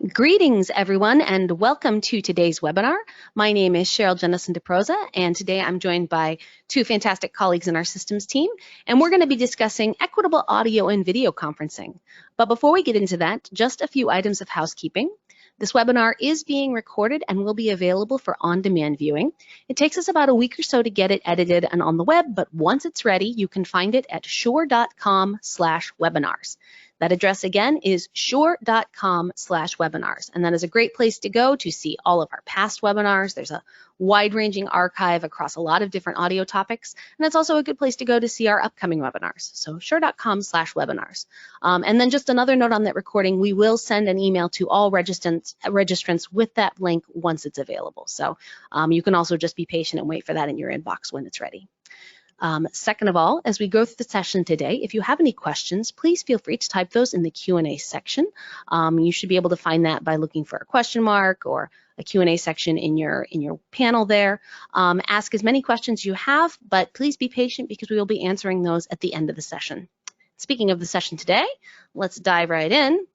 Greetings, everyone, and welcome to today's webinar. My name is Cheryl Jennison DeProza, and today I'm joined by two fantastic colleagues in our systems team, and we're going to be discussing equitable audio and video conferencing. But before we get into that, just a few items of housekeeping. This webinar is being recorded and will be available for on-demand viewing. It takes us about a week or so to get it edited and on the web, but once it's ready, you can find it at shure.com/webinars. That address again is shure.com/webinars, and that is a great place to go to see all of our past webinars. There's a wide-ranging archive across a lot of different audio topics, and it's also a good place to go to see our upcoming webinars. So shure.com/webinars. And then just another note on that recording, we will send an email to all registrants with that link once it's available. So you can also just be patient and wait for that in your inbox when it's ready. Second of all, as we go through the session today, if you have any questions, please feel free to type those in the Q&A section. You should be able to find that by looking for a question mark or a Q&A section in your panel there. Ask as many questions you have, but please be patient because we will be answering those at the end of the session. Speaking of the session today, let's dive right in.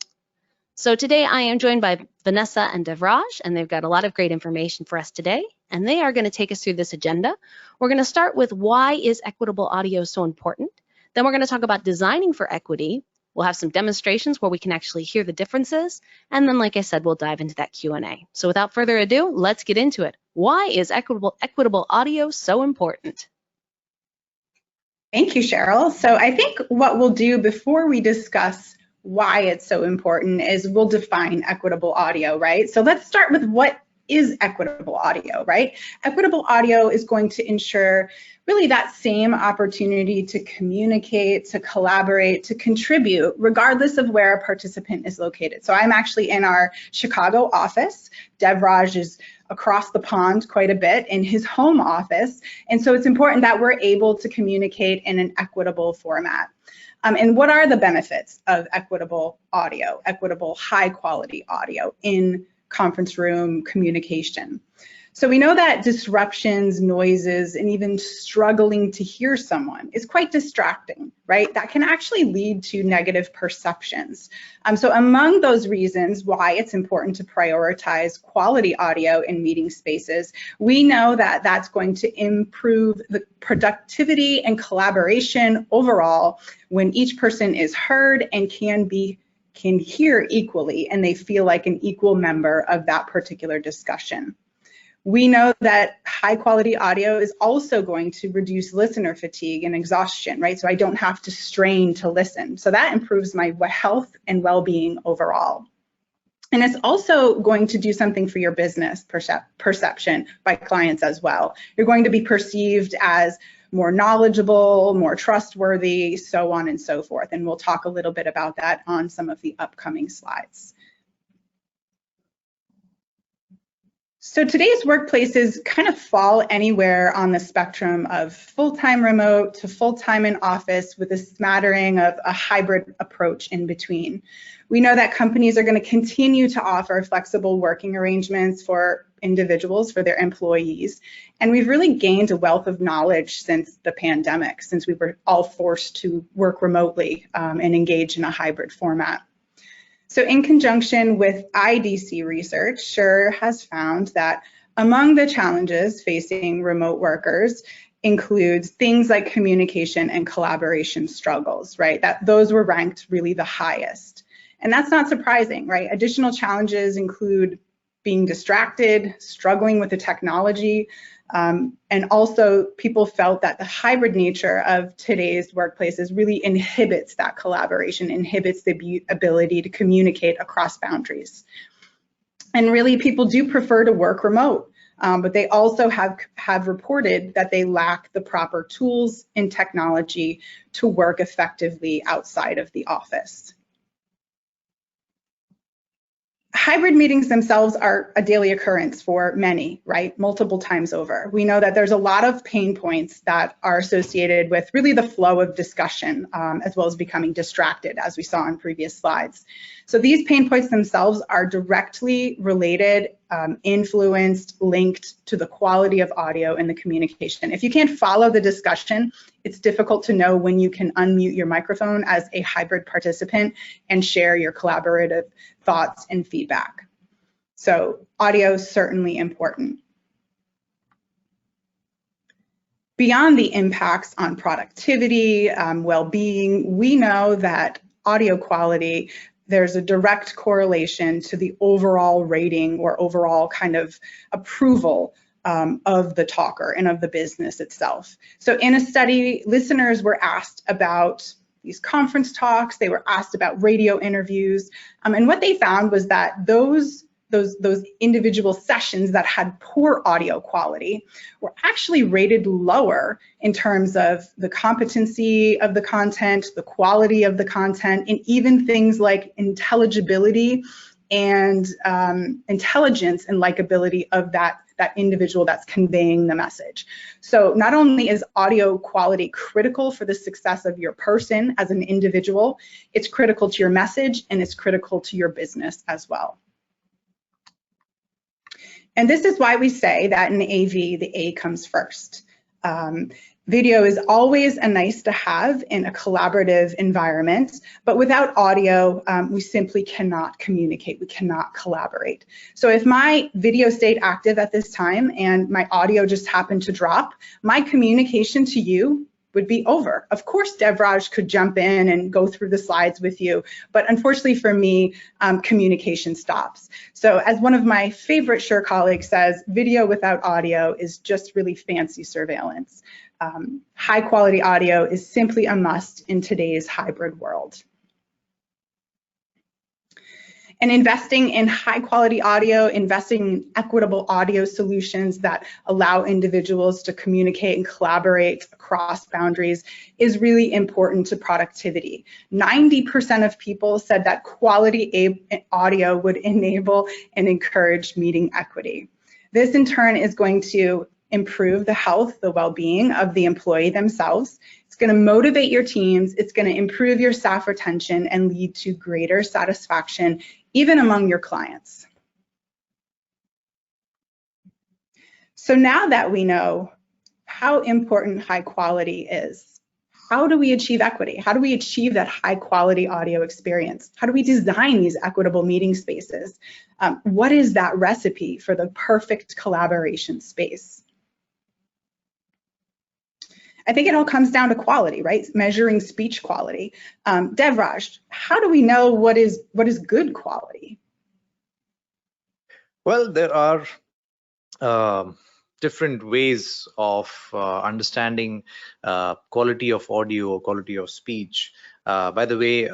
So today I am joined by Vanessa and Devraj, and they've got a lot of great information for us today, and they are going to take us through this agenda. We're going to start with why is equitable audio so important? Then we're going to talk about designing for equity. We'll have some demonstrations where we can actually hear the differences, and then, like I said, we'll dive into that Q&A. So without further ado, let's get into it. Why is equitable audio so important? Thank you, Cheryl. So I think what we'll do before we discuss why it's so important is we'll define equitable audio, right? So let's start with what is equitable audio, right? Equitable audio is going to ensure really that same opportunity to communicate, to collaborate, to contribute, regardless of where a participant is located. So I'm actually in our Chicago office. Devraj is across the pond quite a bit in his home office. And so it's important that we're able to communicate in an equitable format. And what are the benefits of equitable audio, equitable high quality audio in conference room communication? So we know that disruptions, noises, and even struggling to hear someone is quite distracting, right? That can actually lead to negative perceptions. So among those reasons why it's important to prioritize quality audio in meeting spaces, we know that that's going to improve the productivity and collaboration overall when each person is heard and can hear equally and they feel like an equal member of that particular discussion. We know that high quality audio is also going to reduce listener fatigue and exhaustion, right? So I don't have to strain to listen. So that improves my health and well-being overall. And it's also going to do something for your business perception by clients as well. You're going to be perceived as more knowledgeable, more trustworthy, so on and so forth. And we'll talk a little bit about that on some of the upcoming slides. So today's workplaces kind of fall anywhere on the spectrum of full-time remote to full-time in office with a smattering of a hybrid approach in between. We know that companies are going to continue to offer flexible working arrangements for individuals, for their employees. And we've really gained a wealth of knowledge since the pandemic, since we were all forced to work remotely and engage in a hybrid format. So in conjunction with IDC research, Shure has found that among the challenges facing remote workers includes things like communication and collaboration struggles, right? That those were ranked really the highest. And that's not surprising, right? Additional challenges include being distracted, struggling with the technology, and also people felt that the hybrid nature of today's workplaces really inhibits that collaboration, inhibits the ability to communicate across boundaries. And really people do prefer to work remote, but they also have reported that they lack the proper tools and technology to work effectively outside of the office. Hybrid meetings themselves are a daily occurrence for many, right? Multiple times over. We know that there's a lot of pain points that are associated with really the flow of discussion, as well as becoming distracted, as we saw in previous slides. So these pain points themselves are directly related influenced, linked to the quality of audio and the communication. If you can't follow the discussion, it's difficult to know when you can unmute your microphone as a hybrid participant and share your collaborative thoughts and feedback. So audio is certainly important. Beyond the impacts on productivity, well-being, we know that audio quality, there's a direct correlation to the overall rating or overall kind of approval of the talker and of the business itself. So in a study, listeners were asked about these conference talks, they were asked about radio interviews, and what they found was that those individual sessions that had poor audio quality were actually rated lower in terms of the competency of the content, the quality of the content, and even things like intelligibility and intelligence and likability of that individual that's conveying the message. So not only is audio quality critical for the success of your person as an individual, it's critical to your message and it's critical to your business as well. And this is why we say that in AV, the A comes first. Video is always a nice to have in a collaborative environment, but without audio, we simply cannot communicate, we cannot collaborate. So if my video stayed active at this time and my audio just happened to drop, my communication to you would be over. Of course, Devraj could jump in and go through the slides with you, but unfortunately for me, communication stops. So as one of my favorite Shure colleagues says, video without audio is just really fancy surveillance. High quality audio is simply a must in today's hybrid world. And investing in high quality audio, investing in equitable audio solutions that allow individuals to communicate and collaborate across boundaries is really important to productivity. 90% of people said that quality audio would enable and encourage meeting equity. This in turn is going to improve the health, the well-being of the employee themselves. It's going to motivate your teams, it's going to improve your staff retention and lead to greater satisfaction even among your clients. So now that we know how important high quality is, how do we achieve equity? How do we achieve that high quality audio experience? How do we design these equitable meeting spaces? What is that recipe for the perfect collaboration space? I think it all comes down to quality, right? Measuring speech quality. Devraj, how do we know what is good quality? Well, there are different ways of understanding quality of audio or quality of speech. By the way,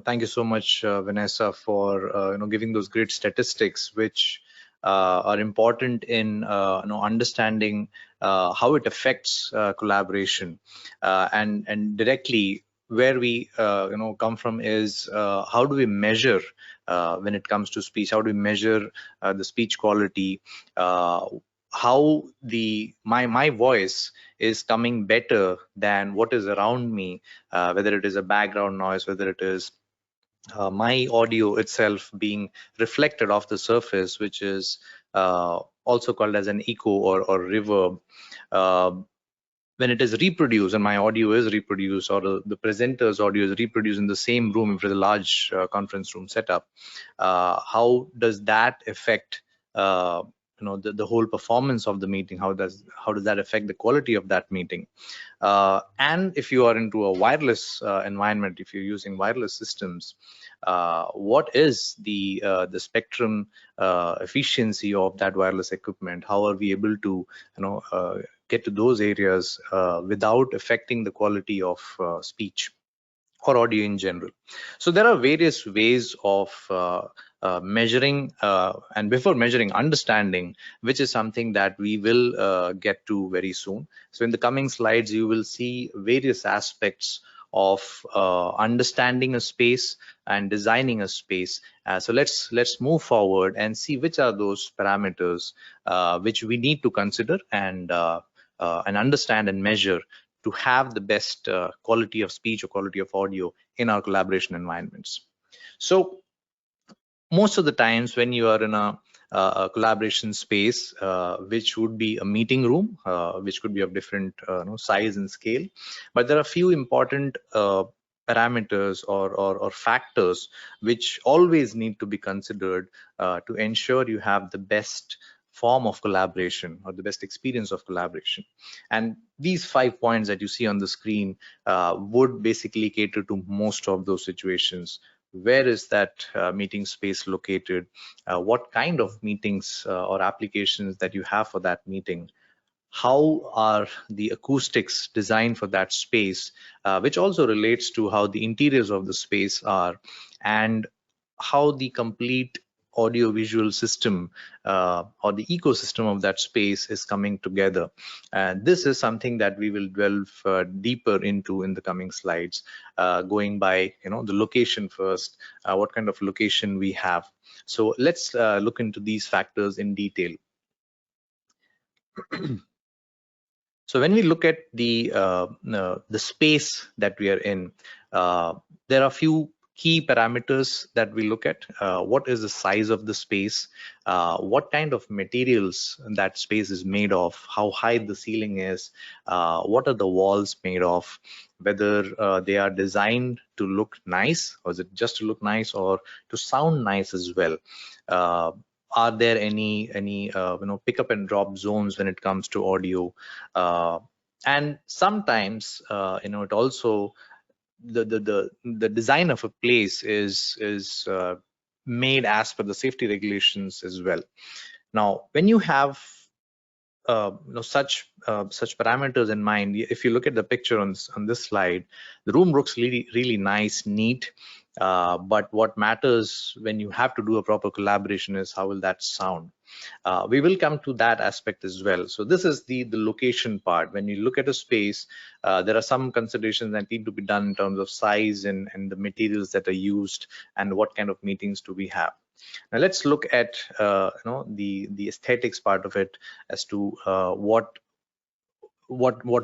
thank you so much, Vanessa, for giving those great statistics, which are important in understanding how it affects collaboration, and directly where we come from is how do we measure when it comes to speech? How do we measure the speech quality? How my voice is coming better than what is around me, whether it is a background noise, whether it is my audio itself being reflected off the surface, which is also called as an echo or reverb. When it is reproduced and my audio is reproduced, or the presenter's audio is reproduced in the same room, if it's a large conference room setup, how does that affect the whole performance of the meeting? How does that affect the quality of that meeting? And if you are into a wireless environment, if you're using wireless systems, what is the spectrum efficiency of that wireless equipment? How are we able to get to those areas without affecting the quality of speech or audio in general? So there are various ways of measuring, and before measuring, understanding, which is something that we will get to very soon. So in the coming slides, you will see various aspects of understanding a space and designing a space. So let's move forward and see which are those parameters which we need to consider and understand and measure to have the best quality of speech or quality of audio in our collaboration environments. So most of the times when you are in a a collaboration space, which would be a meeting room, which could be of different size and scale. But there are a few important parameters or factors which always need to be considered to ensure you have the best form of collaboration or the best experience of collaboration. And these 5 points that you see on the screen would basically cater to most of those situations. Where is that meeting space located? What kind of meetings or applications that you have for that meeting? How are the acoustics designed for that space, which also relates to how the interiors of the space are, and how the complete audio-visual system or the ecosystem of that space is coming together. And this is something that we will delve deeper into in the coming slides, going by the location first, what kind of location we have. So let's look into these factors in detail. So when we look at the space that we are in, there are a few key parameters that we look at. What is the size of the space? What kind of materials that space is made of? How high the ceiling is? What are the walls made of? Whether they are designed to look nice, or is it just to look nice, or to sound nice as well? Are there any pick up and drop zones when it comes to audio? And sometimes it also the design of a place is made as per the safety regulations as well. Now, when you have such parameters in mind, if you look at the picture on this slide, the room looks really nice, neat. But what matters when you have to do a proper collaboration is how will that sound. We will come to that aspect as well. So this is the location part. When you look at a space, there are some considerations that need to be done in terms of size and the materials that are used and what kind of meetings do we have. Now let's look at the aesthetics part of it as to what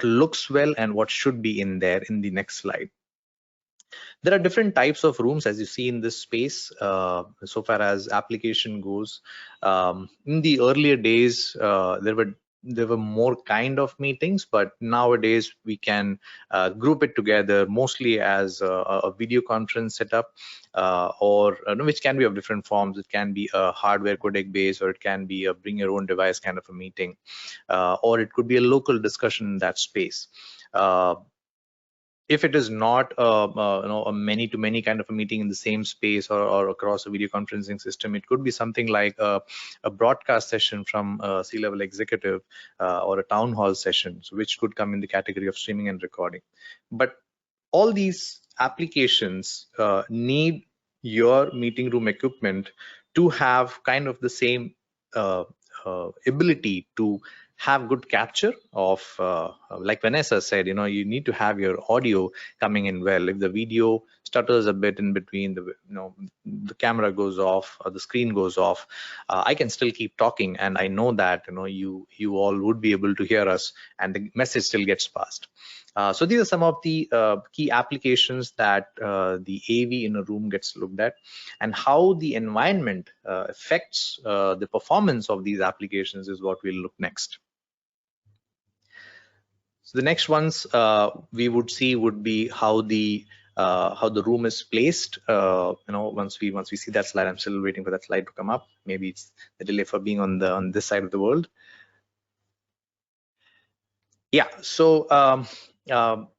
looks well and what should be in there in the next slide. There are different types of rooms, as you see in this space, so far as application goes. In the earlier days, there were more kind of meetings, but nowadays we can group it together mostly as a video conference setup, or which can be of different forms. It can be a hardware codec based, or it can be a bring your own device kind of a meeting, or it could be a local discussion in that space. If it is not a many-to-many kind of a meeting in the same space or across a video conferencing system, it could be something like a broadcast session from a C-level executive or a town hall session, so which could come in the category of streaming and recording. But all these applications need your meeting room equipment to have kind of the same ability to have good capture of, like Vanessa said, you need to have your audio coming in well. If the video stutters a bit in between, the camera goes off or the screen goes off, I can still keep talking, and I know that you all would be able to hear us, and the message still gets passed. So these are some of the key applications that the AV in a room gets looked at, and how the environment affects the performance of these applications is what we'll look next. So the next ones we would see would be how the room is placed. Once we see that slide, I'm still waiting for that slide to come up. Maybe it's the delay for being on this side of the world. Yeah. So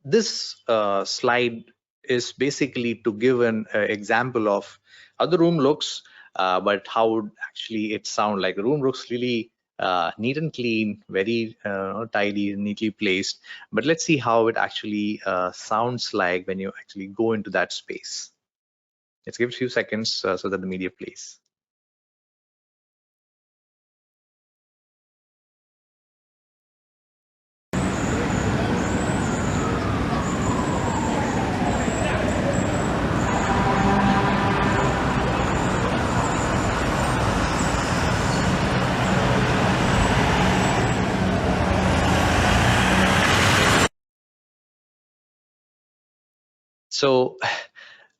this slide is basically to give an example of how the room looks, but how would actually it sound like. The room looks really neat and clean, very tidy, neatly placed. But let's see how it actually sounds like when you actually go into that space. Let's give it a few seconds so that the media plays.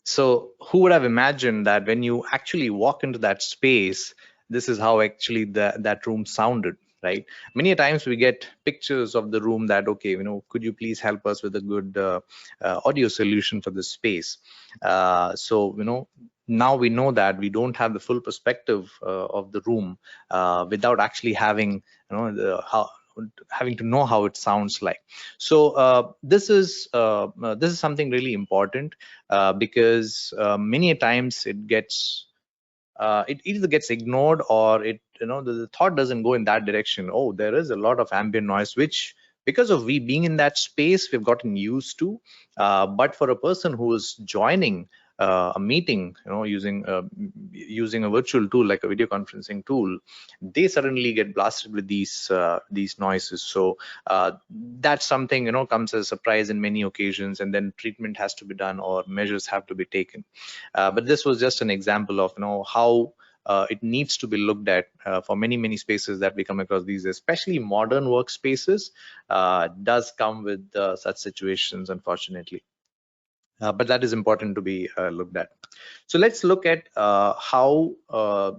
So who would have imagined that when you actually walk into that space, this is how actually that room sounded, right? Many times we get pictures of the room that, okay, you know, could you please help us with a good audio solution for this space? So, you know, now we know that we don't have the full perspective of the room without actually having, you know, having to know how it sounds like. So this is something really important because many times it gets it either gets ignored, or it, you know, the thought doesn't go in that direction. Oh, there is a lot of ambient noise, which because of we being in that space, we've gotten used to. But for a person who is joining a meeting, you know, using a virtual tool like a video conferencing tool, they suddenly get blasted with these noises. So that's something, you know, comes as a surprise in many occasions, and then treatment has to be done or measures have to be taken. But this was just an example of, you know, how it needs to be looked at for many spaces that we come across these, especially modern workspaces, does come with such situations, unfortunately. But that is important to be looked at. So let's look at how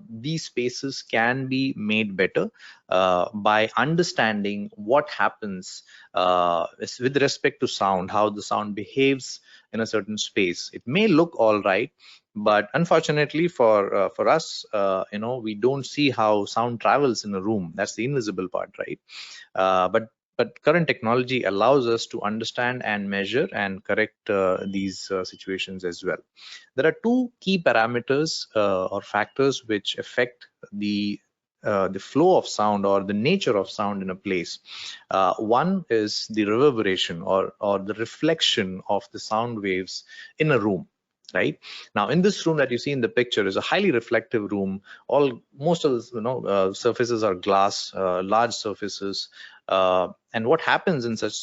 these spaces can be made better by understanding what happens with respect to sound, how the sound behaves in a certain space. It may look all right, but unfortunately for us, you know, we don't see how sound travels in a room. That's the invisible part, right? But current technology allows us to understand and measure and correct these situations as well. There are two key parameters or factors which affect the flow of sound or the nature of sound in a place. One is the reverberation or the reflection of the sound waves in a room. Right now, in this room that you see in the picture is a highly reflective room. Most of the, you know, surfaces are glass, large surfaces. And what happens in such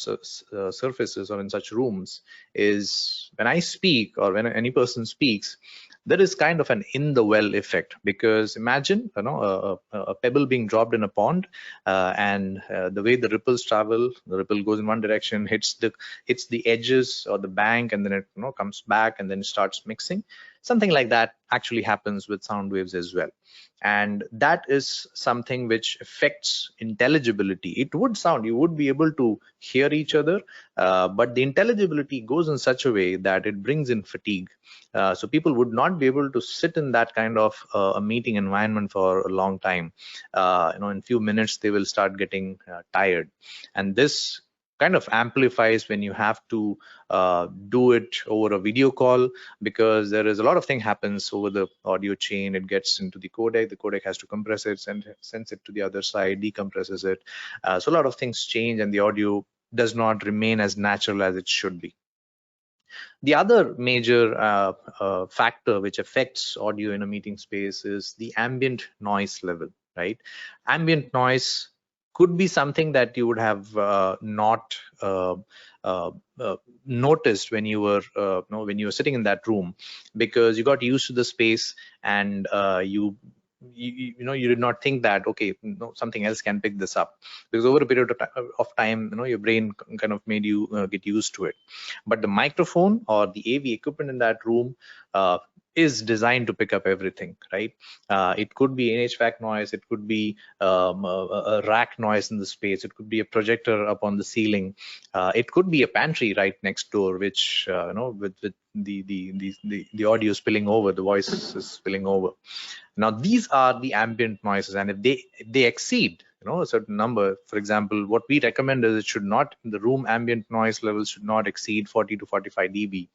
surfaces or in such rooms is when I speak or when any person speaks, there is kind of an in the well effect, because imagine, you know, a pebble being dropped in a pond, and the way the ripples travel, the ripple goes in one direction, hits the edges or the bank, and then it, you know, comes back and then it starts mixing. Something like that actually happens with sound waves as well. And that is something which affects intelligibility. It would sound, you would be able to hear each other, but the intelligibility goes in such a way that it brings in fatigue. So people would not be able to sit in that kind of a meeting environment for a long time. You know, in few minutes they will start getting tired, and this kind of amplifies when you have to do it over a video call, because there is a lot of thing happens over the audio chain. It gets into the codec has to compress it, sends it to the other side, decompresses it. So a lot of things change, and the audio does not remain as natural as it should be. The other major factor which affects audio in a meeting space is the ambient noise level, right? Ambient noise could be something that you would have not noticed when you were when you were sitting in that room, because you got used to the space, and you did not think that, okay, no, something else can pick this up, because over a period of time, you know, your brain kind of made you get used to it. But the microphone or the AV equipment in that room is designed to pick up everything, right? It could be an HVAC noise, it could be a rack noise in the space, it could be a projector up on the ceiling, it could be a pantry right next door, which with the audio spilling over, the voice is spilling over. Now these are the ambient noises, and if they exceed, you know, a certain number, for example, what we recommend is it should not, the room ambient noise levels should not exceed 40 to 45 dB,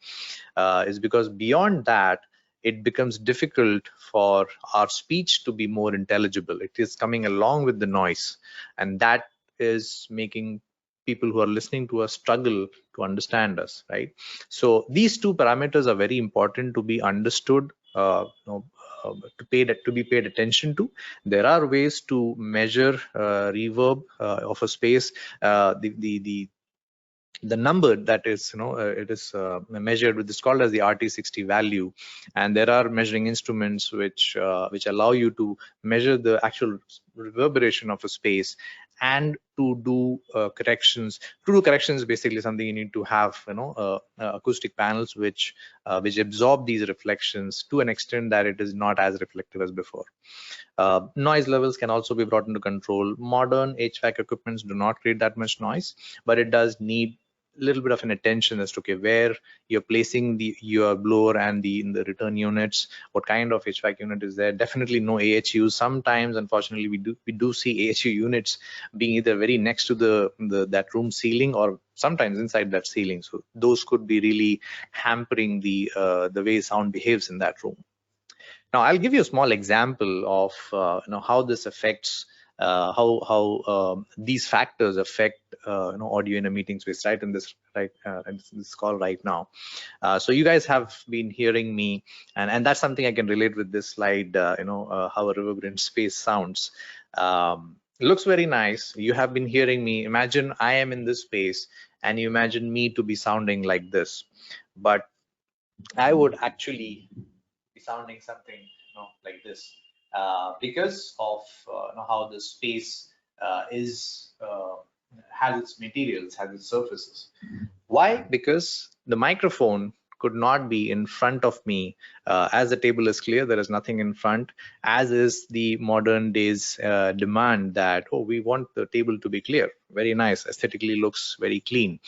is because beyond that it becomes difficult for our speech to be more intelligible. It is coming along with the noise, and that is making people who are listening to us struggle to understand us, right? So these two parameters are very important to be understood, to be paid attention to. There are ways to measure reverb of a space. The number that is, it is measured with, is called as the RT60 value, and there are measuring instruments which allow you to measure the actual reverberation of a space, and to do corrections. To do corrections is basically something you need to have, acoustic panels which absorb these reflections to an extent that it is not as reflective as before. Noise levels can also be brought into control. Modern HVAC equipments do not create that much noise, but it does need a little bit of an attention as to where you're placing your blower and the return units, what kind of HVAC unit is there. Definitely no AHUs. Sometimes, unfortunately, we do see AHU units being either very next to that room ceiling or sometimes inside that ceiling. So those could be really hampering the way sound behaves in that room. Now, I'll give you a small example of how this affects how these factors affect audio in a meeting space, right? In this call right now. So you guys have been hearing me, and that's something I can relate with this slide. How a reverberant space sounds. It looks very nice. You have been hearing me. Imagine I am in this space, and you imagine me to be sounding like this, but I would actually be sounding something like this because of how the space has its materials, has its surfaces. Why? Because the microphone could not be in front of me. As the table is clear, there is nothing in front, as is the modern days demand that, oh, we want the table to be clear. Very nice, aesthetically looks very clean,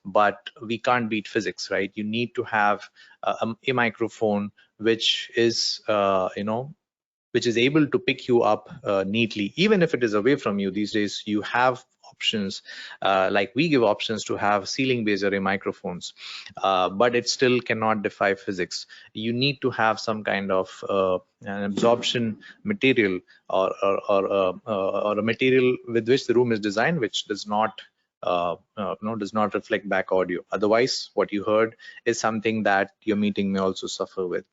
but we can't beat physics, right? You need to have a microphone which is which is able to pick you up neatly, even if it is away from you. These days you have options, like we give options to have ceiling based array microphones, but it still cannot defy physics. You need to have some kind of an absorption material or a material with which the room is designed, which does not does not reflect back audio. Otherwise, what you heard is something that your meeting may also suffer with.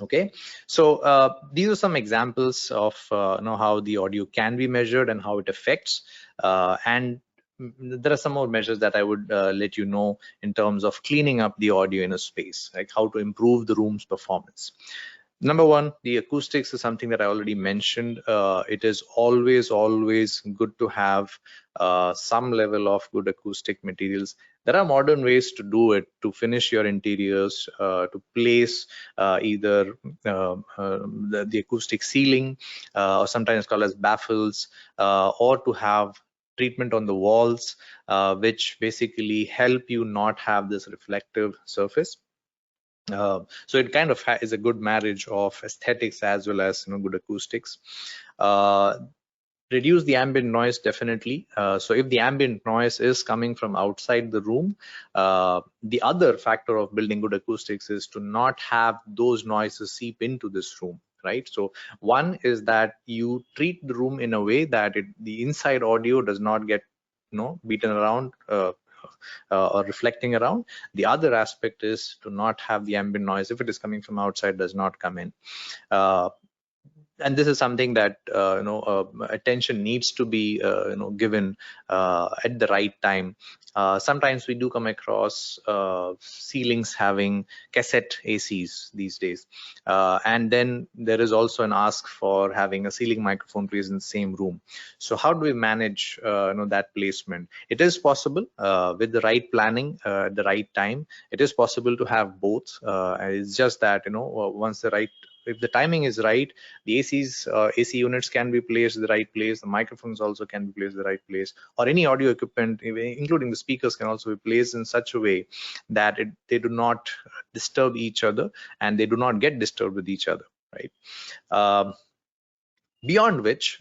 Okay, so these are some examples of how the audio can be measured and how it affects, and there are some more measures that I would let you know in terms of cleaning up the audio in a space, like how to improve the room's performance. Number one, the acoustics is something that I already mentioned. It is always good to have some level of good acoustic materials. There are modern ways to do it, to finish your interiors, to place either the acoustic ceiling, or sometimes called as baffles, or to have treatment on the walls, which basically help you not have this reflective surface. So it kind of is a good marriage of aesthetics as well as good acoustics. Reduce the ambient noise, definitely. So if the ambient noise is coming from outside the room, the other factor of building good acoustics is to not have those noises seep into this room, right? So one is that you treat the room in a way that the inside audio does not get beaten around or reflecting around. The other aspect is to not have the ambient noise, if it is coming from outside, does not come in. And this is something that attention needs to be given at the right time. Sometimes we do come across ceilings having cassette ACs these days, and then there is also an ask for having a ceiling microphone placed in the same room. So how do we manage that placement? It is possible with the right planning at the right time. It is possible to have both. It's just that if the timing is right, the AC units can be placed in the right place, the microphones also can be placed in the right place, or any audio equipment, including the speakers, can also be placed in such a way that they do not disturb each other and they do not get disturbed with each other, right? Beyond which,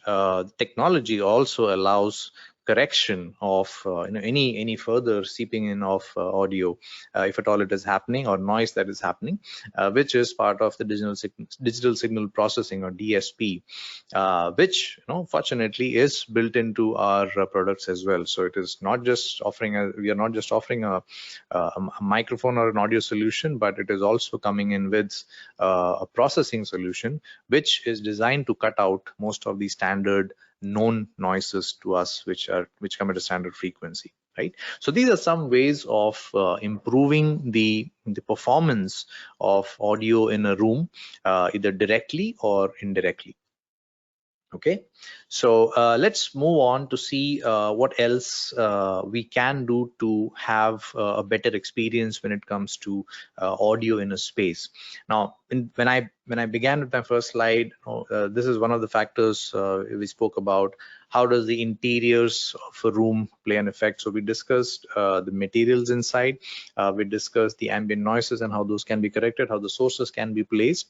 technology also allows correction of any further seeping in of audio, if at all it is happening, or noise that is happening, which is part of the digital signal processing, or DSP, which fortunately is built into our products as well. So it is not just offering we are not just offering a microphone or an audio solution, but it is also coming in with a processing solution which is designed to cut out most of the standard known noises to us, which come at a standard frequency, right? So these are some ways of improving the performance of audio in a room, either directly or indirectly. Okay, so let's move on to see what else we can do to have a better experience when it comes to audio in a space. Now, when I began with my first slide, this is one of the factors we spoke about. How does the interiors of a room play an effect? So we discussed the materials inside. We discussed the ambient noises and how those can be corrected, how the sources can be placed,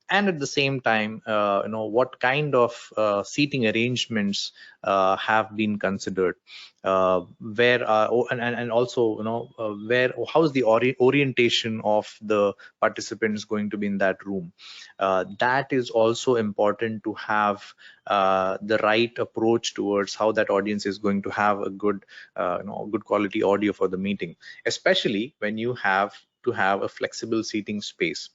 and at the same time, what kind of seating arrangements have been considered, and also, where, how is the orientation of the participants going to be in that room. That is also important to have the right approach towards how that audience is going to have a good good quality audio for the meeting, especially when you have to have a flexible seating space.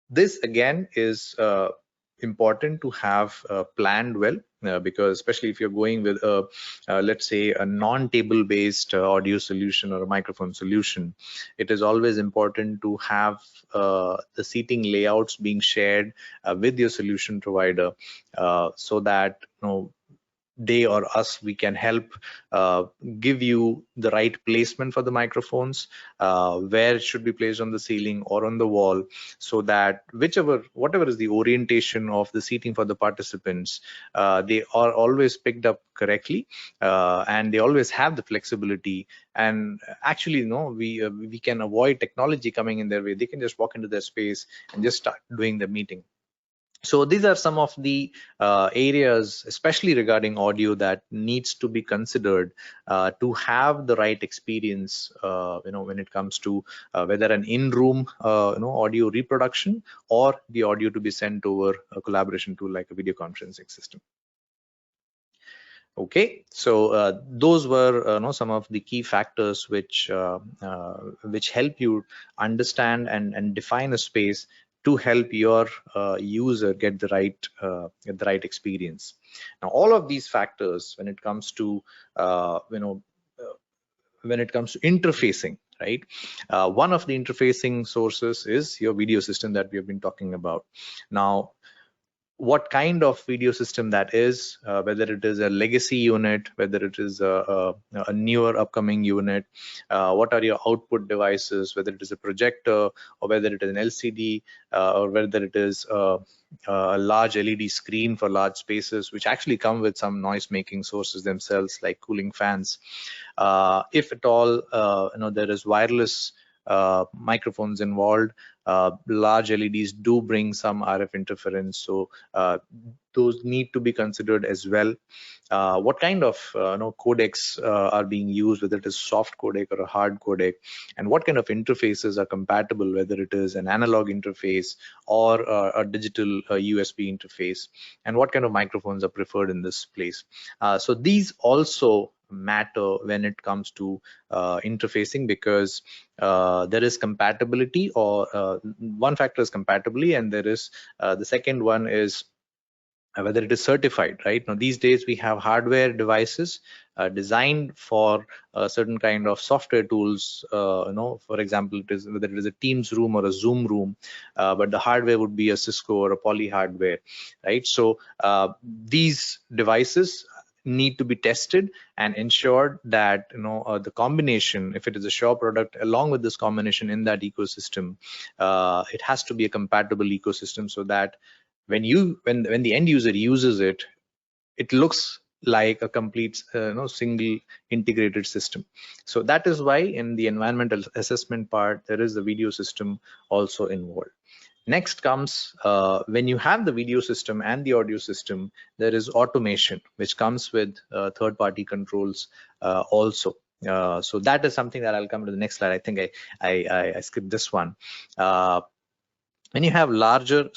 This again is important to have planned well, because especially if you're going with a let's say a non-table based audio solution or a microphone solution, it is always important to have the seating layouts being shared with your solution provider, so that they or us, we can help give you the right placement for the microphones, where it should be placed on the ceiling or on the wall, so that whatever is the orientation of the seating for the participants, they are always picked up correctly, and they always have the flexibility. And actually, we can avoid technology coming in their way. They can just walk into their space and just start doing the meeting. So these are some of the areas, especially regarding audio, that needs to be considered to have the right experience, when it comes to whether an in-room, audio reproduction, or the audio to be sent over a collaboration tool like a video conferencing system. Okay, so those were some of the key factors which help you understand and define a space to help your user get the right experience. Now, all of these factors, when it comes to interfacing, right? One of the interfacing sources is your video system that we have been talking about. Now, what kind of video system that is, whether it is a legacy unit, whether it is a newer upcoming unit, what are your output devices, whether it is a projector or whether it is an LCD, or whether it is a large LED screen for large spaces, which actually come with some noise making sources themselves, like cooling fans. If at all, there is wireless microphones involved, large LEDs do bring some RF interference, so those need to be considered as well. What kind of codecs are being used, whether it is soft codec or a hard codec, and what kind of interfaces are compatible, whether it is an analog interface or a digital USB interface, and what kind of microphones are preferred in this place. So these also matter when it comes to interfacing, because there is compatibility, or one factor is compatibility, and there is the second one is whether it is certified, right? Now, these days we have hardware devices designed for certain kind of software tools. For example, whether it is a Teams room or a Zoom room, but the hardware would be a Cisco or a Poly hardware, right? So these devices need to be tested and ensured that the combination, if it is a Shure product, along with this combination in that ecosystem, it has to be a compatible ecosystem, so that when the end user uses it, it looks like a complete single integrated system. So that is why in the environmental assessment part, there is the video system also involved. Next comes when you have the video system and the audio system, there is automation, which comes with third-party controls also. So that is something that I'll come to the next slide. I think I skipped this one. When you have larger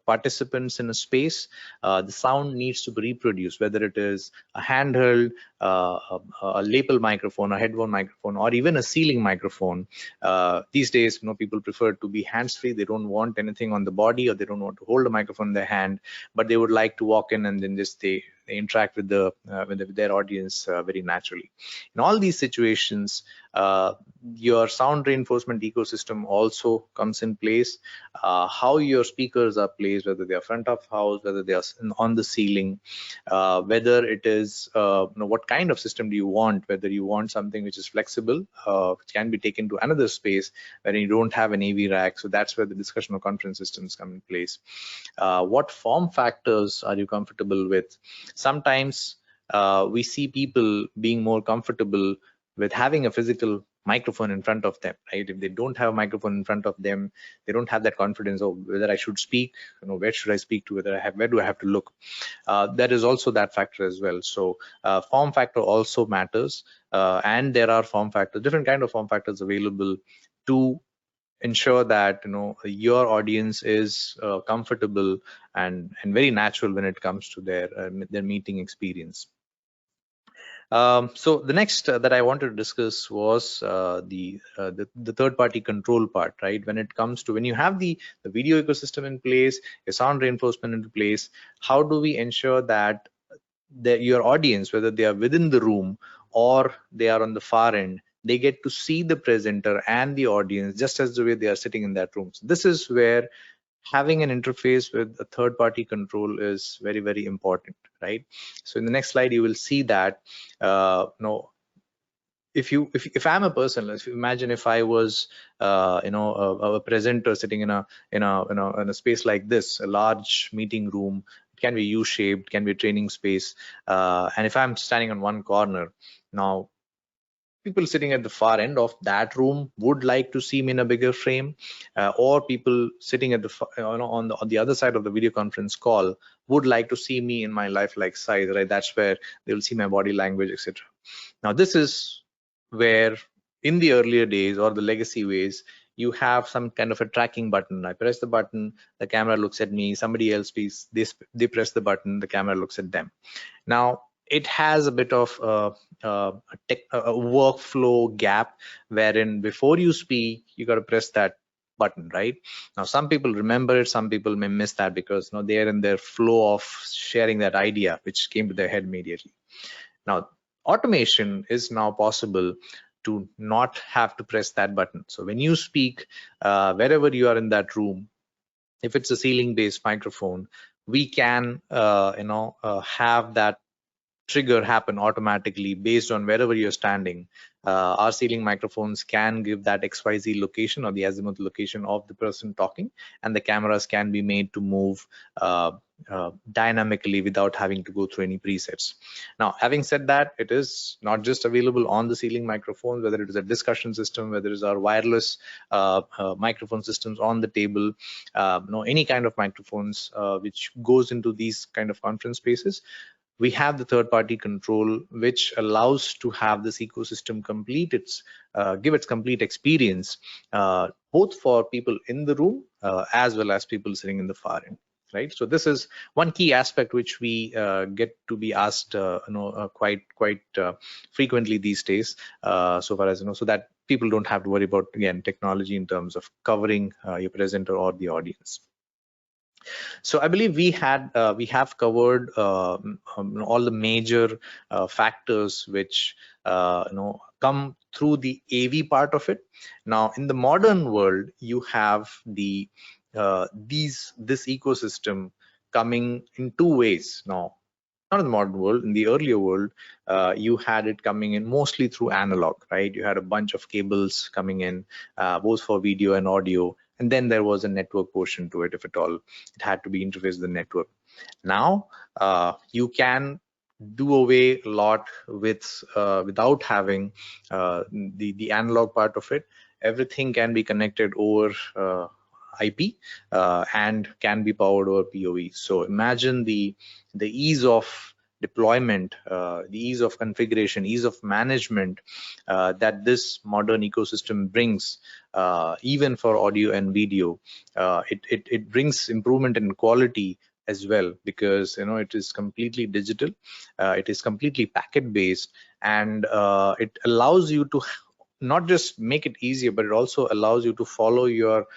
participants in a space, the sound needs to be reproduced, whether it is a handheld, a lapel microphone, a headphone microphone, or even a ceiling microphone. These days, people prefer to be hands-free. They don't want anything on the body, or they don't want to hold a microphone in their hand, but they would like to walk in and then just they interact with their audience very naturally. In all these situations, your sound reinforcement ecosystem also comes in place. How your speakers are placed, whether they are front of house, whether they are on the ceiling, whether it is what kind of system do you want, whether you want something which is flexible, which can be taken to another space where you don't have an AV rack. So that's where the discussion of conference systems come in place. What form factors are you comfortable with? Sometimes we see people being more comfortable with having a physical microphone in front of them, right? If they don't have a microphone in front of them, they don't have that confidence of whether I should speak, where should I speak to, where do I have to look? There is also that factor as well. So form factor also matters, and there are different kind of form factors available to ensure that your audience is comfortable and very natural when it comes to their meeting experience. So the next that I wanted to discuss was the third-party control part, right? When you have the video ecosystem in place, your sound reinforcement in place, how do we ensure that your audience, whether they are within the room or they are on the far end, they get to see the presenter and the audience just as the way they are sitting in that room. So this is where having an interface with a third-party control is very, very important, right? So in the next slide, you will see that if I'm a person, let's imagine if I was a presenter sitting in a space like this, a large meeting room. It can be U-shaped, can be a training space, and if I'm standing on one corner, now people sitting at the far end of that room would like to see me in a bigger frame, or people sitting at on the other side of the video conference call would like to see me in my lifelike size, right? That's where they'll see my body language, etc. Now this is where in the earlier days or the legacy ways, you have some kind of a tracking button. I press the button, the camera looks at me, somebody else speaks, they press the button, the camera looks at them. Now it has a bit of a workflow gap wherein before you speak, you got to press that button, right? Now some people remember it, some people may miss that because they're in their flow of sharing that idea which came to their head immediately. Now automation is now possible to not have to press that button. So when you speak, wherever you are in that room, if it's a ceiling based microphone, we can have that trigger happen automatically based on wherever you're standing. Our ceiling microphones can give that XYZ location or the azimuth location of the person talking, and the cameras can be made to move dynamically without having to go through any presets. Now, having said that, it is not just available on the ceiling microphones, whether it is a discussion system, whether it is our wireless microphone systems on the table, any kind of microphones which goes into these kind of conference spaces. We have the third-party control, which allows to have this ecosystem give its complete experience, both for people in the room as well as people sitting in the far end. Right. So this is one key aspect which we get to be asked, quite frequently these days, so far as so that people don't have to worry about again technology in terms of covering your presenter or the audience. So I believe we have covered all the major factors which come through the AV part of it. Now in the modern world, you have this ecosystem coming in two ways now. Not in the modern world, in the earlier world, you had it coming in mostly through analog, right? You had a bunch of cables coming in, both for video and audio, and then there was a network portion to it. If at all, it had to be interfaced with the network. Now you can do away a lot with without having the analog part of it. Everything can be connected over IP and can be powered over PoE. So imagine the ease of deployment, the ease of configuration, ease of management that this modern ecosystem brings, even for audio and video. It brings improvement in quality as well, because it is completely digital, it is completely packet based, and it allows you to not just make it easier, but it also allows you to follow your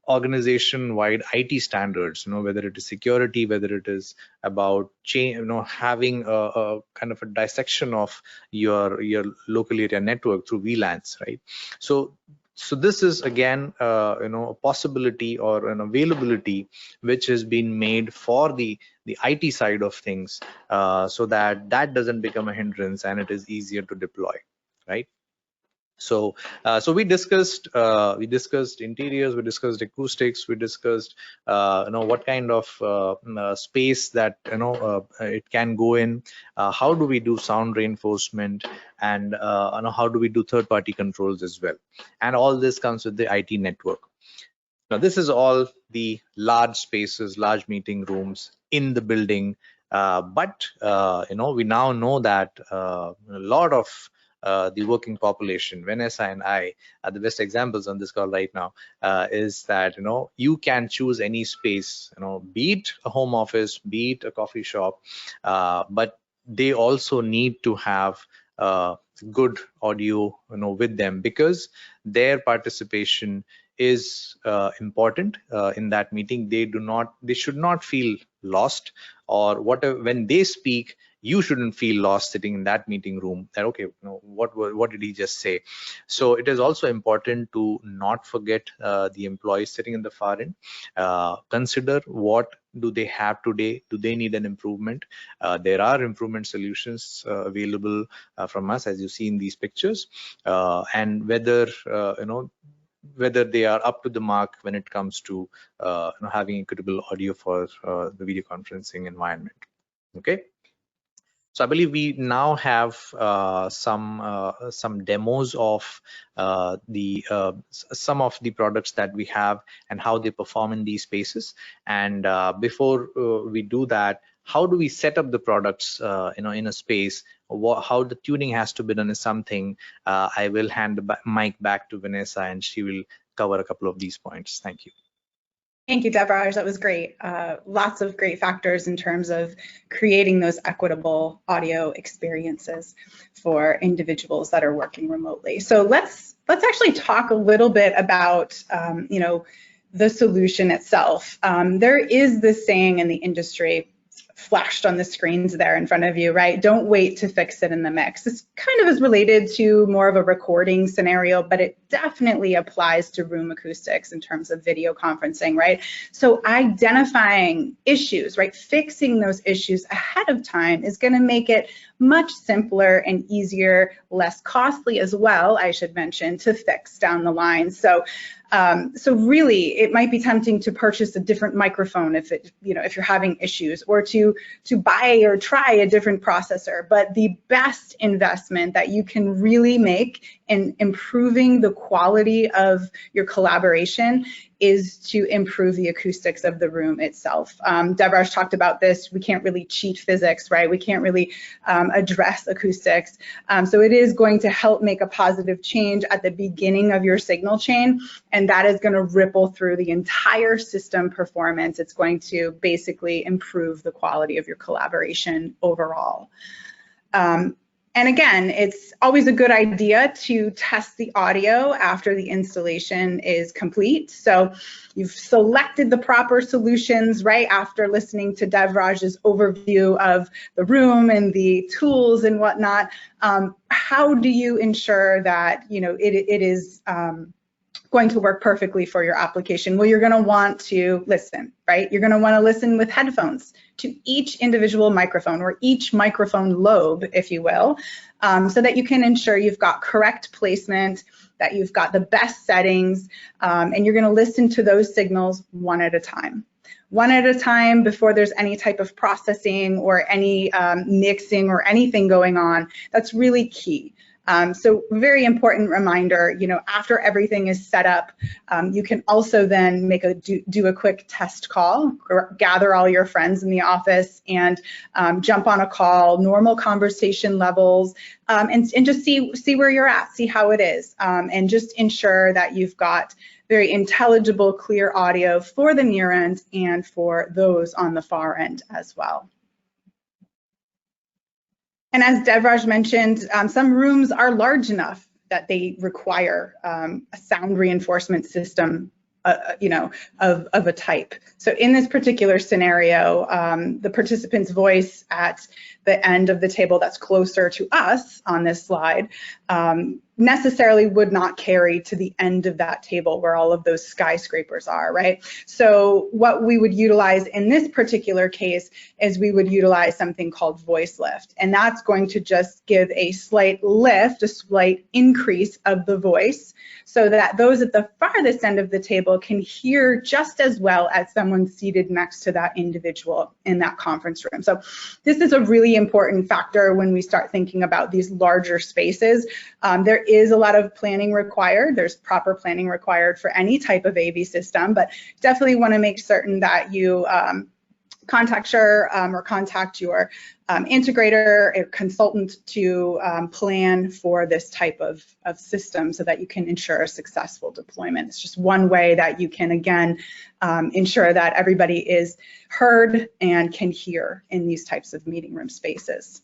organization-wide IT standards, whether it is security, whether it is about having a kind of a dissection of your local area network through VLANs, right? So this is again, a possibility or an availability which has been made for the IT side of things, so that doesn't become a hindrance and it is easier to deploy, right? So we discussed interiors, we discussed acoustics, we discussed what kind of space that it can go in, how do we do sound reinforcement, and how do we do third-party controls as well. And all this comes with the IT network. Now this is all the large spaces, large meeting rooms in the building, but we now know that a lot of the working population, Vanessa and I are the best examples on this call right now, is that you can choose any space, be it a home office, be it a coffee shop, but they also need to have good audio with them, because their participation is important in that meeting. They should not feel lost, or whatever. When they speak, you shouldn't feel lost sitting in that meeting room, that okay, what did he just say? So it is also important to not forget the employees sitting in the far end. Consider what do they have today, do they need an improvement? There are improvement solutions available from us, as you see in these pictures, and whether whether they are up to the mark when it comes to having equitable audio for the video conferencing environment. Okay. So I believe we now have some demos of some of the products that we have and how they perform in these spaces. And before we do that, how do we set up the products in a space? How the tuning has to be done is something I will hand the mic back to Vanessa, and she will cover a couple of these points. Thank you. Thank you, Devraj. That was great. Lots of great factors in terms of creating those equitable audio experiences for individuals that are working remotely. So let's actually talk a little bit about the solution itself. There is this saying in the industry, flashed on the screens there in front of you, right? Don't wait to fix it in the mix. This kind of is related to more of a recording scenario, but it definitely applies to room acoustics in terms of video conferencing, right? So identifying issues, right? Fixing those issues ahead of time is going to make it much simpler and easier, less costly as well, I should mention, to fix down the line. So really, it might be tempting to purchase a different microphone if you're having issues, or to buy or try a different processor. But the best investment that you can really make in improving the quality of your collaboration is to improve the acoustics of the room itself. Devraj talked about this. We can't really cheat physics, right? We can't really address acoustics. So it is going to help make a positive change at the beginning of your signal chain, and that is going to ripple through the entire system performance. It's going to basically improve the quality of your collaboration overall. And again, it's always a good idea to test the audio after the installation is complete. So you've selected the proper solutions right after listening to Devraj's overview of the room and the tools and whatnot. How do you ensure that it is going to work perfectly for your application? Well, you're going to want to listen, right? You're going to want to listen with headphones to each individual microphone, or each microphone lobe, if you will, so that you can ensure you've got correct placement, that you've got the best settings, and you're going to listen to those signals one at a time. One at a time before there's any type of processing or any mixing or anything going on. That's really key. So very important reminder, after everything is set up, you can also then do a quick test call, or gather all your friends in the office and jump on a call, normal conversation levels, and just see where you're at, see how it is, and just ensure that you've got very intelligible, clear audio for the near end and for those on the far end as well. And as Devraj mentioned, some rooms are large enough that they require a sound reinforcement system of a type. So in this particular scenario, the participant's voice at the end of the table that's closer to us on this slide necessarily would not carry to the end of that table where all of those skyscrapers are, right? So what we would utilize in this particular case is we would utilize something called voice lift, and that's going to just give a slight lift, a slight increase of the voice, so that those at the farthest end of the table can hear just as well as someone seated next to that individual in that conference room. So this is a really important factor when we start thinking about these larger spaces. There is a lot of planning required. There's proper planning required for any type of AV system, but definitely want to make certain that you contact Shure or contact your integrator or consultant to plan for this type of system so that you can ensure a successful deployment. It's just one way that you can, again, ensure that everybody is heard and can hear in these types of meeting room spaces.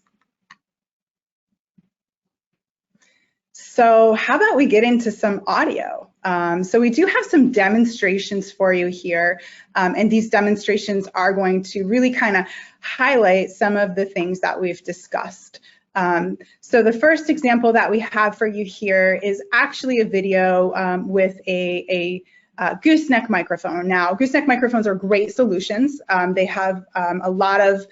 So how about we get into some audio? So we do have some demonstrations for you here, and these demonstrations are going to really kind of highlight some of the things that we've discussed. So the first example that we have for you here is actually a video with a gooseneck microphone. Now, gooseneck microphones are great solutions. They have a lot of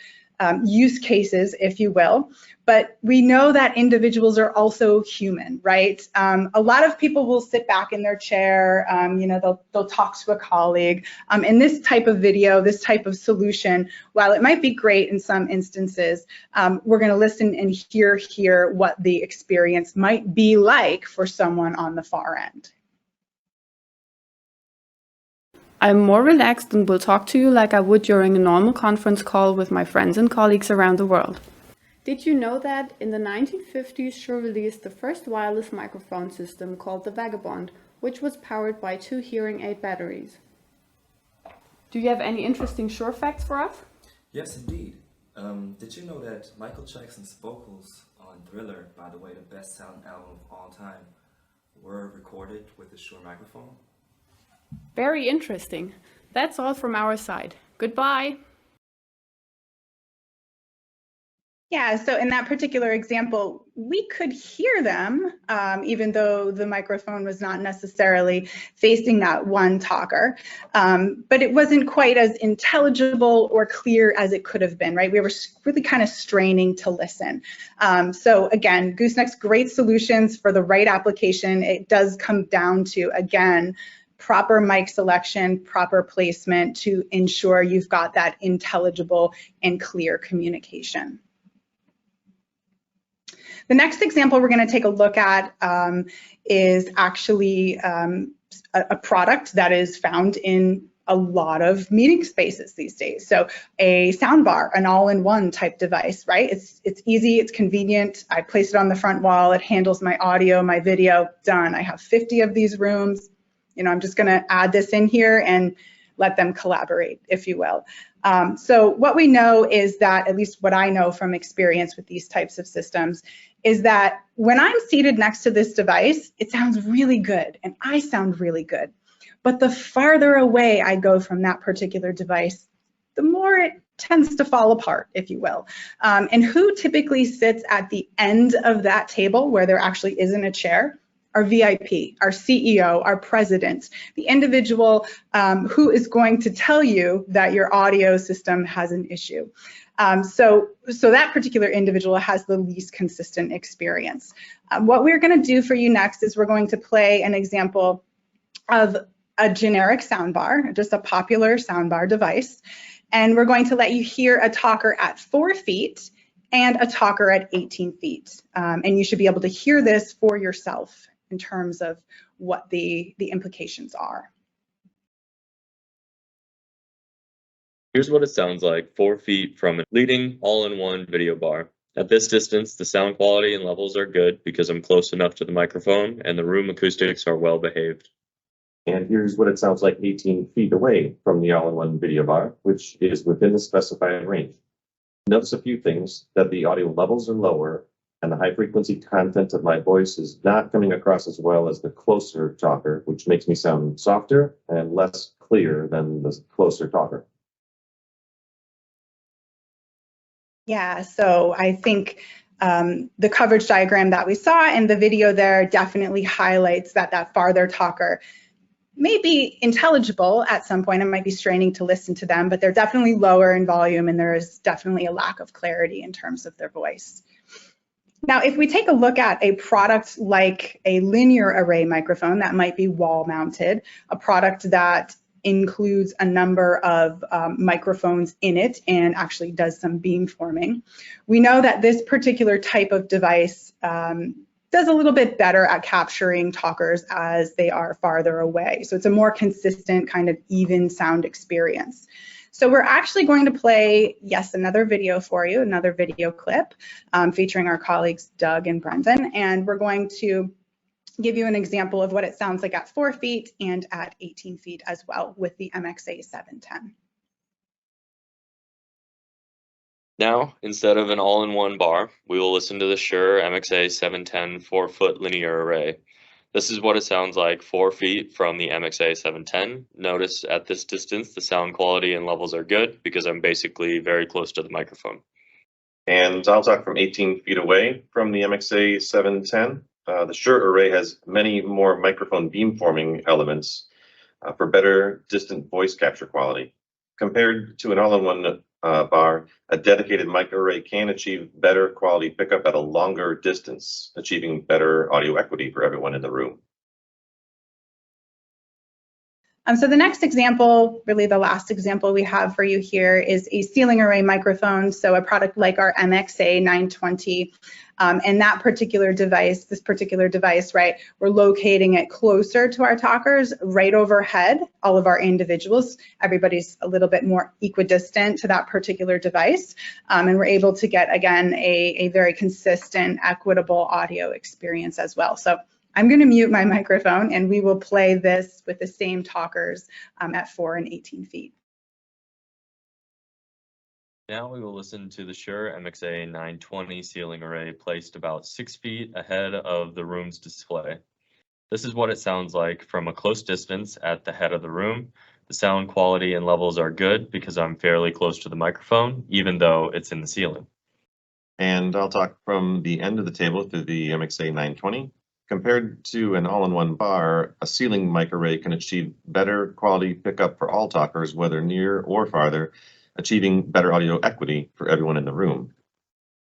use cases, if you will, but we know that individuals are also human, right? A lot of people will sit back in their chair, they'll talk to a colleague. In this type of video, this type of solution, while it might be great in some instances, we're going to listen and hear what the experience might be like for someone on the far end. I'm more relaxed and will talk to you like I would during a normal conference call with my friends and colleagues around the world. Did you know that in the 1950s, Shure released the first wireless microphone system called the Vagabond, which was powered by 2 hearing aid batteries? Do you have any interesting Shure facts for us? Yes, indeed. Did you know that Michael Jackson's vocals on Thriller, by the way, the best selling album of all time, were recorded with a Shure microphone? Very interesting. That's all from our side. Goodbye. Yeah, so in that particular example, we could hear them, even though the microphone was not necessarily facing that one talker, but it wasn't quite as intelligible or clear as it could have been, right? We were really kind of straining to listen. So again, Gooseneck's great solutions for the right application. It does come down to, again, proper mic selection, proper placement to ensure you've got that intelligible and clear communication. The next example we're going to take a look at is actually a product that is found in a lot of meeting spaces these days. So a soundbar, an all-in-one type device, right? It's easy, it's convenient. I place it on the front wall. It handles my audio, my video, done. I have 50 of these rooms. I'm just going to add this in here and let them collaborate, if you will. So what we know is that, at least what I know from experience with these types of systems, is that when I'm seated next to this device, it sounds really good and I sound really good. But the farther away I go from that particular device, the more it tends to fall apart, if you will. And who typically sits at the end of that table where there actually isn't a chair? Our VIP, our CEO, our president, the individual who is going to tell you that your audio system has an issue. So that particular individual has the least consistent experience. What we're going to do for you next is we're going to play an example of a generic soundbar, just a popular soundbar device, and we're going to let you hear a talker at 4 feet and a talker at 18 feet. And you should be able to hear this for yourself in terms of what the implications are. Here's what it sounds like 4 feet from a leading all-in-one video bar. At this distance, the sound quality and levels are good because I'm close enough to the microphone and the room acoustics are well behaved. And here's what it sounds like 18 feet away from the all-in-one video bar, which is within the specified range. Notice a few things: that the audio levels are lower and the high frequency content of my voice is not coming across as well as the closer talker, which makes me sound softer and less clear than the closer talker. Yeah, so I think the coverage diagram that we saw in the video there definitely highlights that that farther talker may be intelligible at some point. It might be straining to listen to them, but they're definitely lower in volume and there is definitely a lack of clarity in terms of their voice. Now, if we take a look at a product like a linear array microphone that might be wall mounted, a product that includes a number of microphones in it and actually does some beam forming, we know that this particular type of device does a little bit better at capturing talkers as they are farther away. So it's a more consistent kind of even sound experience. So we're actually going to play, yes, another video for you, another video clip featuring our colleagues Doug and Brendan, and we're going to give you an example of what it sounds like at 4 feet and at 18 feet as well with the MXA 710. Now, instead of an all-in-one bar, we will listen to the Shure MXA 710 4-foot linear array. This is what it sounds like 4 feet from the MXA 710. Notice at this distance, the sound quality and levels are good because I'm basically very close to the microphone. And I'll talk from 18 feet away from the MXA 710. The Shure array has many more microphone beamforming elements for better distant voice capture quality. Compared to an all-in-one bar, a dedicated mic array can achieve better quality pickup at a longer distance, achieving better audio equity for everyone in the room. So the next example, really the last example we have for you here, is a ceiling array microphone. So a product like our MXA 920. And that particular device, right, we're locating it closer to our talkers, right overhead, all of our individuals. Everybody's a little bit more equidistant to that particular device. And we're able to get, again, a very consistent, equitable audio experience as well. So I'm going to mute my microphone and we will play this with the same talkers at 4 and 18 feet. Now we will listen to the Shure MXA 920 ceiling array placed about 6 feet ahead of the room's display. This is what it sounds like from a close distance at the head of the room. The sound quality and levels are good because I'm fairly close to the microphone, even though it's in the ceiling. And I'll talk from the end of the table through the MXA 920. Compared to an all-in-one bar, a ceiling mic array can achieve better quality pickup for all talkers, whether near or farther, achieving better audio equity for everyone in the room.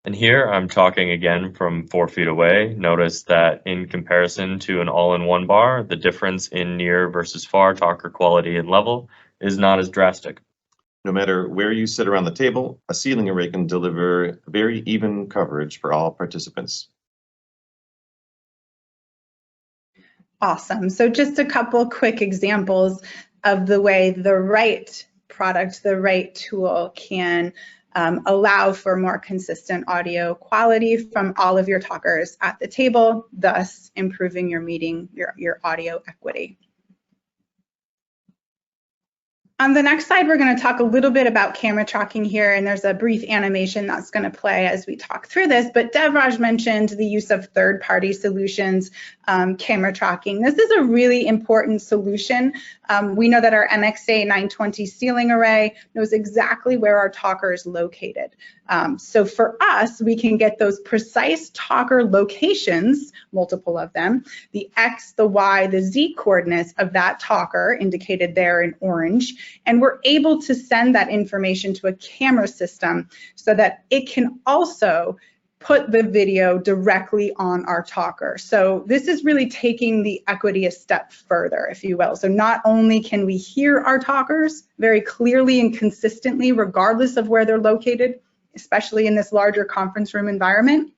And here I'm talking again from 4 feet away. Notice that in comparison to an all-in-one bar, the difference in near versus far talker quality and level is not as drastic. No matter where you sit around the table, a ceiling array can deliver very even coverage for all participants. Awesome. So just a couple quick examples of the way the right product, the right tool can allow for more consistent audio quality from all of your talkers at the table, thus improving your your audio equity. On the next slide, we're going to talk a little bit about camera tracking here, and there's a brief animation that's going to play as we talk through this, but Devraj mentioned the use of third-party solutions, camera tracking. This is a really important solution. We know that our MXA 920 ceiling array knows exactly where our talker is located. So for us, we can get those precise talker locations, multiple of them, the X, the Y, the Z coordinates of that talker indicated there in orange, and we're able to send that information to a camera system so that it can also put the video directly on our talker. So this is really taking the equity a step further, if you will. So not only can we hear our talkers very clearly and consistently, regardless of where they're located, especially in this larger conference room environment,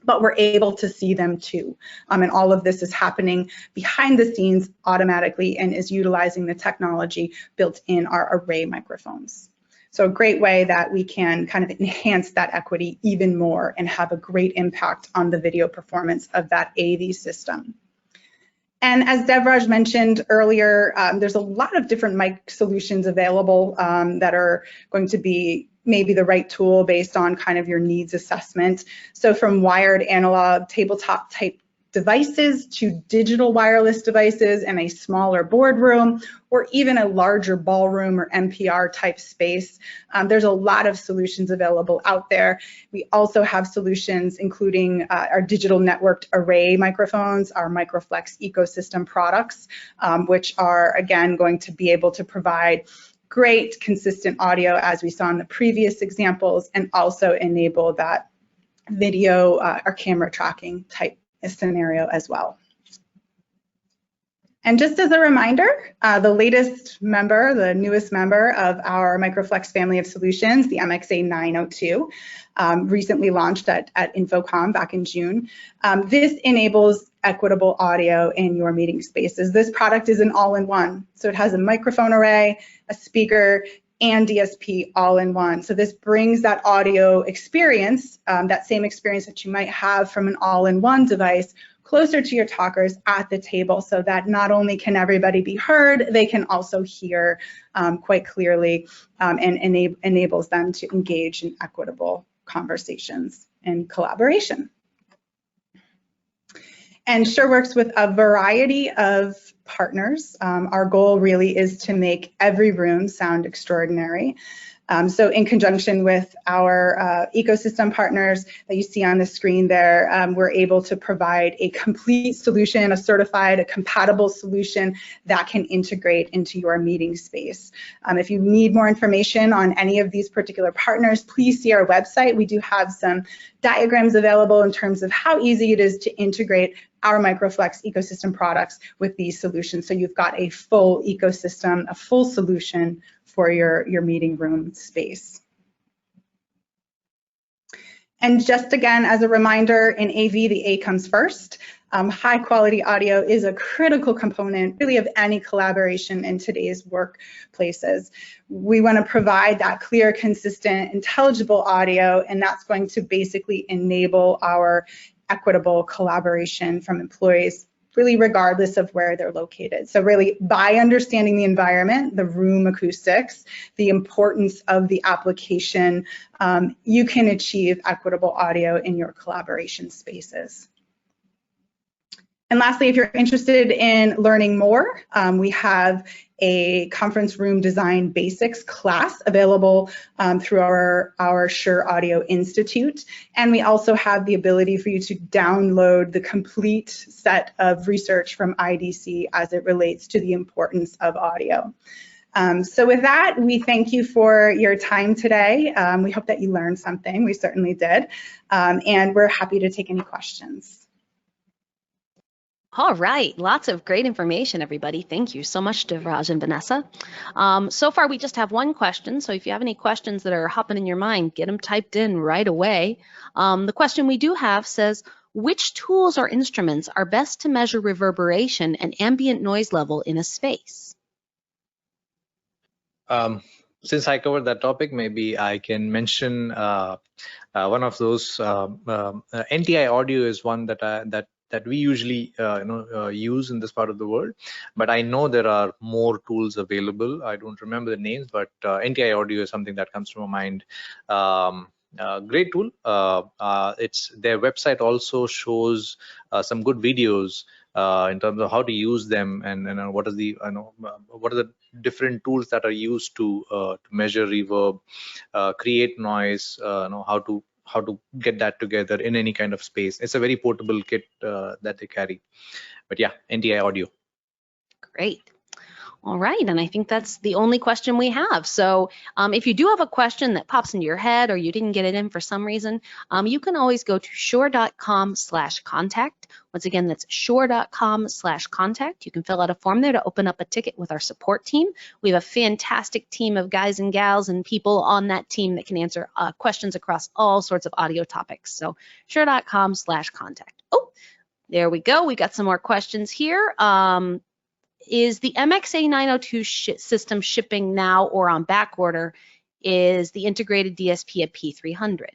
but we're able to see them too. And all of this is happening behind the scenes automatically and is utilizing the technology built in our array microphones. So a great way that we can kind of enhance that equity even more and have a great impact on the video performance of that AV system. And as Devraj mentioned earlier, there's a lot of different mic solutions available that are going to be may be the right tool based on kind of your needs assessment. So from wired analog tabletop type devices to digital wireless devices in a smaller boardroom or even a larger ballroom or NPR type space. There's a lot of solutions available out there. We also have solutions including our digital networked array microphones, our Microflex ecosystem products, which are again going to be able to provide great consistent audio as we saw in the previous examples, and also enable that video or camera tracking type scenario as well. And just as a reminder, the latest member, the newest member of our Microflex family of solutions, the MXA 902, recently launched at InfoComm back in June. This enables equitable audio in your meeting spaces. This product is an all-in-one. So it has a microphone array, a speaker, and DSP all in one. So this brings that audio experience, that same experience that you might have from an all-in-one device, closer to your talkers at the table, so that not only can everybody be heard, they can also hear quite clearly, and enables them to engage in equitable conversations and collaboration. And Shure works with a variety of partners. Our goal really is to make every room sound extraordinary. So in conjunction with our ecosystem partners that you see on the screen there, we're able to provide a complete solution, a certified, a compatible solution that can integrate into your meeting space. If you need more information on any of these particular partners, please see our website. We do have some diagrams available in terms of how easy it is to integrate our Microflex ecosystem products with these solutions. So you've got a full ecosystem, a full solution for your meeting room space. And just again, as a reminder, in AV, the A comes first. High quality audio is a critical component really of any collaboration in today's workplaces. We want to provide that clear, consistent, intelligible audio, and that's going to basically enable our equitable collaboration from employees, really regardless of where they're located. So really, by understanding the environment, the room acoustics, the importance of the application, you can achieve equitable audio in your collaboration spaces. And lastly, if you're interested in learning more, we have a conference room design basics class available through our Shure Audio Institute. And we also have the ability for you to download the complete set of research from IDC as it relates to the importance of audio. So with that, we thank you for your time today. We hope that you learned something. We certainly did. And we're happy to take any questions. All right, lots of great information, everybody. Thank you so much to Raj and Vanessa. So far, we just have one question. So if you have any questions that are hopping in your mind, get them typed in right away. The question we do have says, which tools or instruments are best to measure reverberation and ambient noise level in a space? Since I covered that topic, maybe I can mention one of those. NTI audio is one that we usually use in this part of the world, but I know there are more tools available. I don't remember the names, but NTI audio is something that comes to my mind. Great tool. Their website also shows some good videos in terms of how to use them, and what are the different tools that are used to measure reverb, create noise, how to get that together in any kind of space. It's a very portable kit that they carry. But yeah, NTI audio. Great. All right, and I think that's the only question we have. So if you do have a question that pops into your head or you didn't get it in for some reason, you can always go to shure.com/contact. Once again, that's shure.com/contact. You can fill out a form there to open up a ticket with our support team. We have a fantastic team of guys and gals and people on that team that can answer questions across all sorts of audio topics. So shure.com/contact. Oh, there we go. We got some more questions here. Is the MXA 902 system shipping now or on back order? Is the integrated DSP a P300?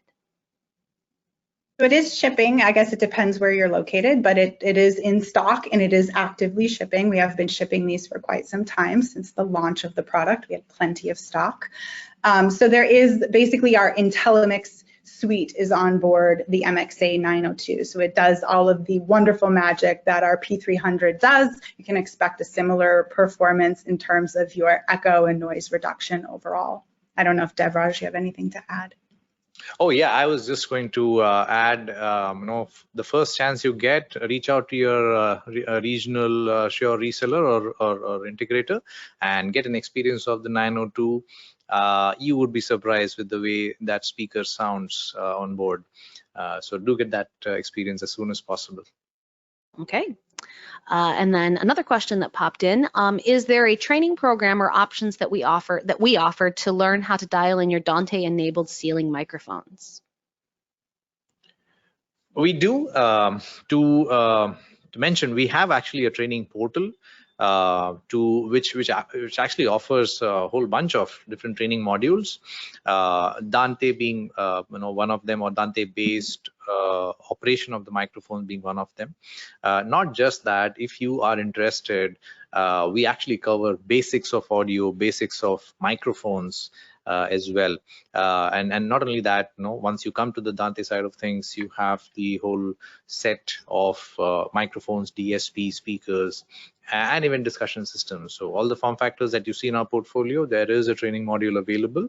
So it is shipping. I guess it depends where you're located, but it is in stock and it is actively shipping. We have been shipping these for quite some time since the launch of the product. We had plenty of stock. So there is basically our IntelliMix suite is on board the MXA 902. So it does all of the wonderful magic that our P300 does. You can expect a similar performance in terms of your echo and noise reduction overall. I don't know if Devraj, you have anything to add? Oh yeah, I was just going to add, the first chance you get, reach out to your regional Shure reseller or integrator and get an experience of the 902. You would be surprised with the way that speaker sounds on board. So do get that experience as soon as possible. Okay. And then another question that popped in, is there a training program or options that we offer to learn how to dial in your Dante enabled ceiling microphones? We do. To mention, we have actually a training portal which actually offers a whole bunch of different training modules. Dante being one of them, or Dante based operation of the microphone being one of them. Not just that, if you are interested, we actually cover basics of audio, basics of microphones as well, and not only that, once you come to the Dante side of things, you have the whole set of microphones, DSP speakers, and even discussion systems. So all the form factors that you see in our portfolio, there is a training module available.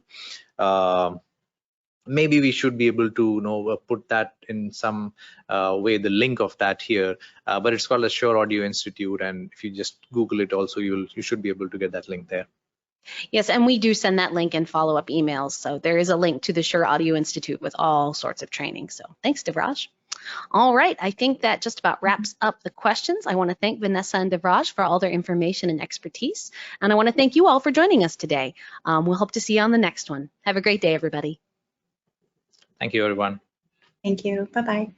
Maybe we should be able to put that in some way, the link of that here, but it's called the Shure Audio Institute, and if you just Google it also, you should be able to get that link there. Yes, and we do send that link in follow-up emails. So there is a link to the Shure Audio Institute with all sorts of training. So thanks, Devraj. All right, I think that just about wraps up the questions. I want to thank Vanessa and Devraj for all their information and expertise. And I want to thank you all for joining us today. We'll hope to see you on the next one. Have a great day, everybody. Thank you, everyone. Thank you. Bye-bye.